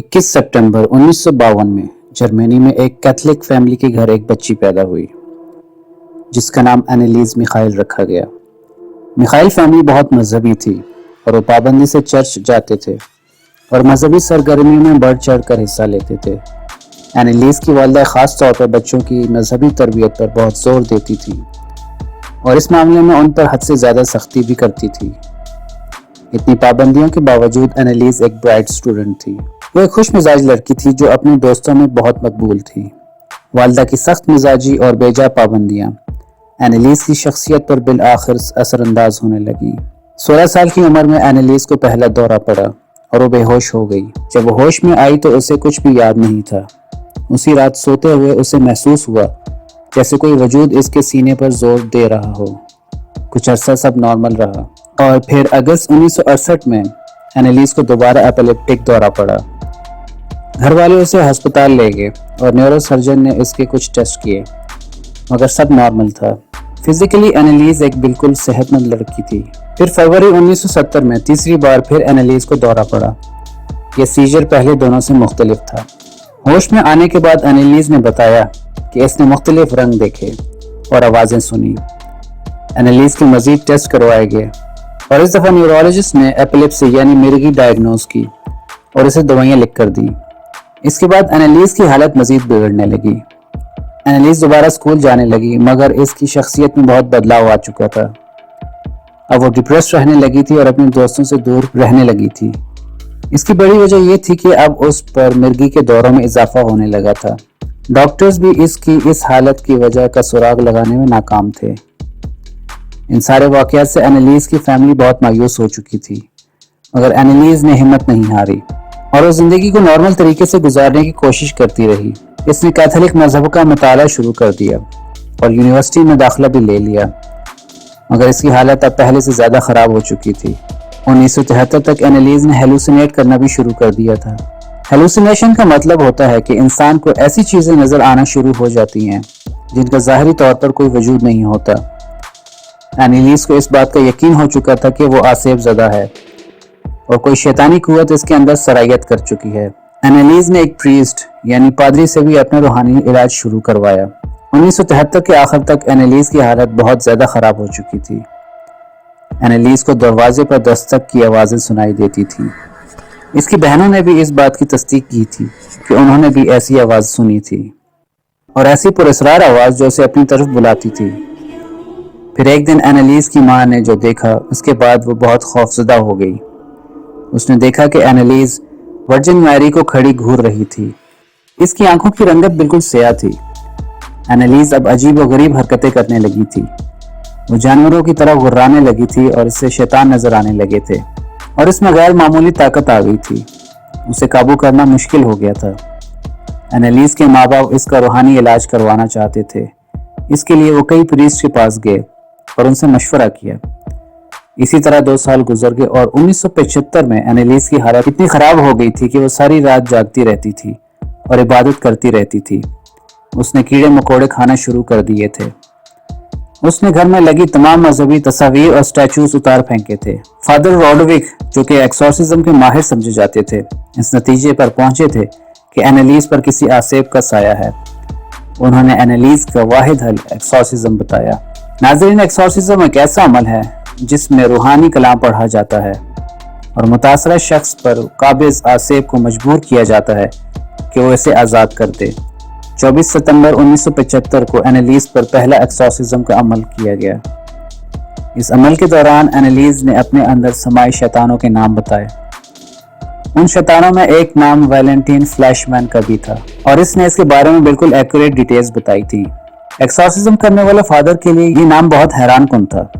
21 सितंबर 1952 में जर्मनी में एक कैथोलिक फैमिली के घर एक बच्ची पैदा हुई जिसका नाम एनालीज मिखाइल रखा गया। मिखाइल फैमिली बहुत मजहबी थी और वो पाबंदी से चर्च जाते थे और मजहबी सरगर्मियों में बढ़ चढ़ कर हिस्सा लेते थे। एनालीज की वालिदा खास तौर पर बच्चों की मजहबी तरबियत पर बहुत जोर देती थी और इस मामले में उन पर हद से ज़्यादा सख्ती भी करती थी। इतनी पाबंदियों के बावजूद एनालीज एक ब्राइट स्टूडेंट थी। वो एक खुश मिजाज लड़की थी जो अपने दोस्तों में बहुत मकबूल थी। वालिदा की सख्त मिजाजी और बेजा पाबंदियां एनालीज की शख्सियत पर बिल आखिर असरअंदाज होने लगी। 16 साल की उम्र में एनालीज को पहला दौरा पड़ा और वो बेहोश हो गई। जब वो होश में आई तो उसे कुछ भी याद नहीं था। उसी रात सोते हुए उसे महसूस हुआ जैसे कोई वजूद इसके सीने पर जोर दे रहा हो। कुछ अरसा सब नॉर्मल रहा और फिर अगस्त 1968 में एनालीज को दोबारा एपिलेप्टिक दौरा पड़ा। घर वाले उसे अस्पताल ले गए और न्यूरो सर्जन ने इसके कुछ टेस्ट किए मगर सब नॉर्मल था। फिजिकली एनालीज एक बिल्कुल सेहतमंद लड़की थी। फिर फरवरी 1970 में तीसरी बार फिर एनालीज को दौरा पड़ा। यह सीजर पहले दोनों से मुख्तलिफ था। होश में आने के बाद एनालीज ने बताया कि इसने मुख्तलिफ रंग देखे और आवाज़ें सुनी। एनालीज के मजीद टेस्ट करवाए गए और इस दफ़ा न्यूरोलॉजिस्ट ने एपिलेप्सी यानी मिर्गी डायग्नोज की और इसे दवाइयाँ लिख कर दी। इसके बाद एनालीज की हालत मजीद बिगड़ने लगी। एनालीज दोबारा स्कूल जाने लगी मगर इसकी शख्सियत में बहुत बदलाव आ चुका था। अब वो डिप्रेस रहने लगी थी और अपने दोस्तों से दूर रहने लगी थी। इसकी बड़ी वजह यह थी कि अब उस पर मिर्गी के दौरों में इजाफा होने लगा था। डॉक्टर्स भी इसकी इस हालत की वजह का सुराग लगाने में नाकाम थे। इन सारे वाकयात से एनालीज की फैमिली बहुत मायूस हो चुकी थी मगर एनालीज ने हिम्मत नहीं हारी और वो जिंदगी को नॉर्मल तरीके से गुजारने की कोशिश करती रही। इसने कैथोलिक मजहब का मुताला शुरू कर दिया और यूनिवर्सिटी में दाखिला भी ले लिया मगर इसकी हालत अब पहले से ज़्यादा ख़राब हो चुकी थी। 1973 तक एनालीज ने हेलुसिनेट करना भी शुरू कर दिया था। हेलुसिनेशन का मतलब होता है कि इंसान को ऐसी चीज़ें नज़र आना शुरू हो जाती हैं जिनका ज़ाहरी तौर पर कोई वजूद नहीं होता। एनालीज को इस बात का यकीन हो चुका था कि वो आसेब ज़दा है और कोई शैतानी कुव्वत इसके अंदर सरायत कर चुकी है। एनालीज ने एक प्रीस्ट यानी पादरी से भी अपना रूहानी इलाज शुरू करवाया। 1973 के आखिर तक एनालीज की हालत बहुत ज़्यादा ख़राब हो चुकी थी। एनालीज को दरवाजे पर दस्तक की आवाज़ें सुनाई देती थी। इसकी बहनों ने भी इस बात की तस्दीक की थी कि उन्होंने भी ऐसी आवाज़ सुनी थी और ऐसी पुरस्रार आवाज़ जो उसे अपनी तरफ बुलाती थी। फिर एक दिन एनालीज की माँ ने जो देखा उसके बाद वो बहुत खौफजदा हो गई। उसने देखा कि एनालीज वर्जिन मैरी को खड़ी घूर रही थी। इसकी आंखों की रंगत बिल्कुल स्याह थी। एनालीज अब अजीब व गरीब हरकतें करने लगी थी। वो जानवरों की तरह गुर्राने लगी थी और इससे शैतान नजर आने लगे थे और इसमें गैर मामूली ताकत आ गई थी। उसे काबू करना मुश्किल हो गया था। एनालीज के माँ बाप इसका रूहानी इलाज करवाना चाहते थे। इसके लिए वो कई प्रीस्ट के पास गए और उनसे मशवरा किया। इसी तरह 2 साल गुजर गए और 1975 में एनालीज की हालत इतनी खराब हो गई थी कि वो सारी रात जागती रहती थी और इबादत करती रहती थी। उसने कीड़े मकोड़े खाना शुरू कर दिए थे। उसने घर में लगी तमाम मजहबी तस्वीर और स्टैचूज उतार फेंके थे। फादर रॉडविक जो कि एक्सॉर्सिज्म के माहिर समझे जाते थे इस नतीजे पर पहुंचे थे कि एनालीज पर किसी आसेब का साया है। उन्होंने एनालीज का वाहिद हल एक्सॉर्सिज्म बताया। नाज़रीन, एक्सॉर्सिज्म एक ऐसा अमल है जिसमें रूहानी कलाम पढ़ा जाता है और मुतासरा शख्स पर काबिज आसेब को मजबूर किया जाता है कि वो इसे आज़ाद कर दे। 24 सितंबर 1975 को एनालीज पर पहला एक्सॉर्सिज्म का अमल किया गया। इस अमल के दौरान एनालीज ने अपने अंदर समाई शैतानों के नाम बताए। उन शैतानों में एक नाम वैलेंटाइन फ्लैशमैन का भी था और इसने इसके बारे में बिल्कुल एक्यूरेट डिटेल्स बताई थी। एक्सॉर्सिज्म करने वाले फादर के लिए ये नाम बहुत हैरान कुन था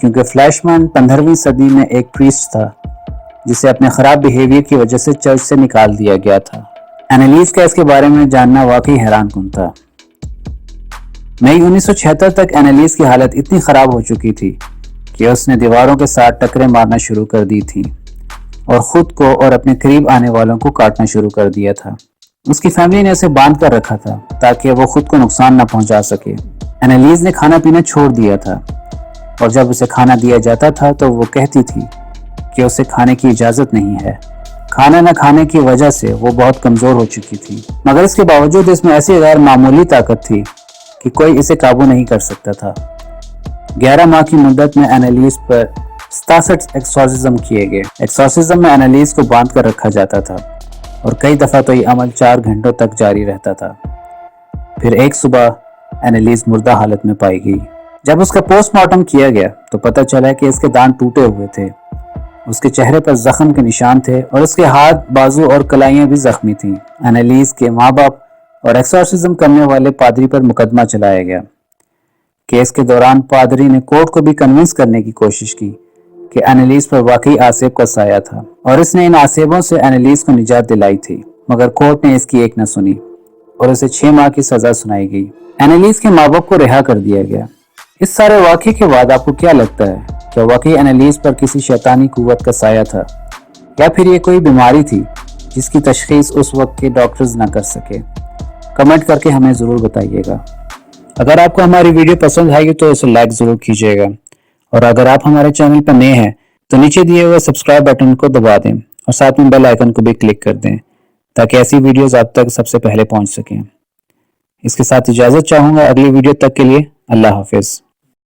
क्योंकि फ्लैशमैन 15वीं सदी में एक प्रीस्ट था जिसे अपने खराब बिहेवियर की वजह से चर्च से निकाल दिया गया था। एनालीज का इसके बारे में जानना वाकई हैरान कुन था। मई 1976 तक एनालीज की हालत इतनी खराब हो चुकी थी कि उसने दीवारों के साथ टकरे मारना शुरू कर दी थी और खुद को और अपने करीब आने वालों को काटना शुरू कर दिया था। उसकी फैमिली ने उसे बांध कर रखा था ताकि वो खुद को नुकसान न पहुंचा सके। एनालीज ने खाना पीना छोड़ दिया था और जब उसे खाना दिया जाता था तो वो कहती थी कि उसे खाने की इजाज़त नहीं है। کھانا نہ کھانے کی وجہ سے وہ بہت کمزور ہو چکی تھی، مگر اس کے باوجود اس میں ایسی غیر معمولی طاقت تھی کہ کوئی اسے قابو نہیں کر سکتا تھا۔ 11 ماہ کی مدت میں اینالیز پر 67 ایکسورسزم کیے گئے۔ ایکسورسزم میں اینالیز کو باندھ کر رکھا جاتا تھا اور کئی دفعہ تو یہ عمل 4 گھنٹوں تک جاری رہتا تھا۔ پھر ایک صبح اینالیز مردہ حالت میں پائی گئی۔ جب اس کا پوسٹ مارٹم کیا گیا تو پتہ چلا کہ اس کے دانت ٹوٹے ہوئے تھے، اس کے چہرے پر زخم کے نشان تھے اور اس کے ہاتھ، بازو اور کلائیاں بھی زخمی تھیں۔ اینالیز کے ماں باپ اور ایکسورسزم کرنے والے پادری پر مقدمہ چلایا گیا۔ کیس کے دوران پادری نے کورٹ کو بھی کنونس کرنے کی کوشش کی کہ اینالیز پر واقعی آسیب کا سایہ تھا اور اس نے ان آسیبوں سے اینالیز کو نجات دلائی تھی، مگر کورٹ نے اس کی ایک نہ سنی اور اسے 6 ماہ کی سزا سنائی گئی۔ اینالیز کے ماں باپ کو رہا کر دیا گیا۔ اس سارے واقعے کے بعد آپ کو کیا لگتا ہے؟ کیا واقعی اینالیز پر کسی شیطانی قوت کا سایہ تھا یا پھر یہ کوئی بیماری تھی جس کی تشخیص اس وقت کے ڈاکٹرز نہ کر سکے؟ کمنٹ کر کے ہمیں ضرور بتائیے گا۔ اگر آپ کو ہماری ویڈیو پسند آئے گی تو اسے لائک ضرور کیجیے گا، اور اگر آپ ہمارے چینل پر نئے ہیں تو نیچے دیے ہوئے سبسکرائب بٹن کو دبا دیں اور ساتھ میں بیل آئیکن کو بھی کلک کر دیں تاکہ ایسی ویڈیوز آپ تک سب سے پہلے پہنچ سکیں۔ اس کے ساتھ اجازت چاہوں گا، اگلی ویڈیو تک کے لیے اللہ حافظ۔